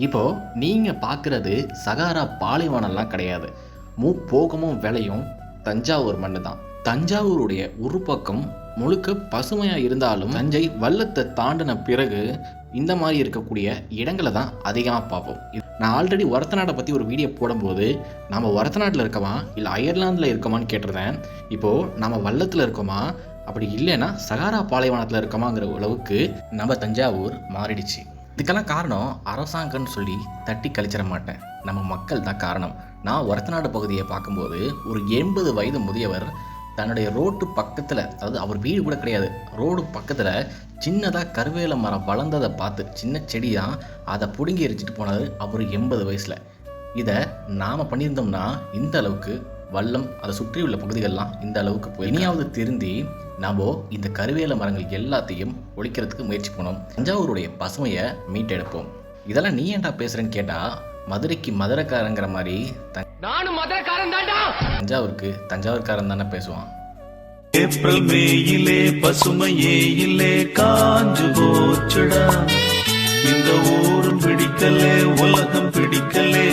இப்போது நீங்கள் பார்க்குறது சகாரா பாலைவனம்லாம் கிடையாது. முப்போகமும் விளையும் தஞ்சாவூர் மண்ணு தான். தஞ்சாவூருடைய ஒரு பக்கம் முழுக்க பசுமையாக இருந்தாலும் தஞ்சை வல்லத்தை தாண்டின பிறகு இந்த மாதிரி இருக்கக்கூடிய இடங்களை தான் அதிகமாக பார்ப்போம். நான் ஆல்ரெடி ஒரத்தநாடை பற்றி ஒரு வீடியோ போடும்போது நம்ம ஒரத்தநாட்டில் இருக்கோமா இல்லை அயர்லாந்தில் இருக்கோமான்னு கேட்டிருந்தேன். இப்போது நம்ம வல்லத்தில் இருக்கோமா, அப்படி இல்லைன்னா சகாரா பாலைவனத்தில் இருக்கோமாங்கிற அளவுக்கு நம்ம தஞ்சாவூர் மாறிடுச்சு. இதுக்கெல்லாம் காரணம் அரசாங்கம்னு சொல்லி தட்டி கழிச்சிட மாட்டேன், நம்ம மக்கள் தான் காரணம். நான் ஒரத்தநாடு பகுதியை பார்க்கும்போது ஒரு 80 வயது முதியவர் தன்னுடைய ரோட்டு பக்கத்தில், அதாவது அவர் வீடு கூட கிடையாது, ரோடு பக்கத்தில் சின்னதாக கருவேல மரம் வளர்ந்ததை பார்த்து, சின்ன செடி தான், அதை பிடுங்கி எரிச்சிட்டு போனார் அவர் 80 வயசில். இதை நாம் பண்ணியிருந்தோம்னா இந்த அளவுக்கு வல்லம் அதை சுற்றி உள்ள பகுதிகளெலாம் இந்த அளவுக்கு போய் இனியாவது திருந்தி நாம் இந்த கருவேல மரங்கள் எல்லாத்தையும் ஒழிக்கிறதுக்கு முயற்சி பண்ணோம். தஞ்சாவூருடைய பசுமையை மீட்டெடுப்போம். இதெல்லாம் நீ ஏன்டா பேசுகிறேன்னு கேட்டால், மதுரைக்கு மதுரைக்காரங்கிற மாதிரி நானும் மதுரைக்காரன் தான்டா, தஞ்சாவூருக்கு தஞ்சாவூர்காரன் தானே பேசுவான். ஏப்ரல் மேயிலே பசுமையே இல்லே காஞ்சு போச்சுடா, இந்த ஊரும் பிடிக்கலே உலகம் பிடிக்கலே.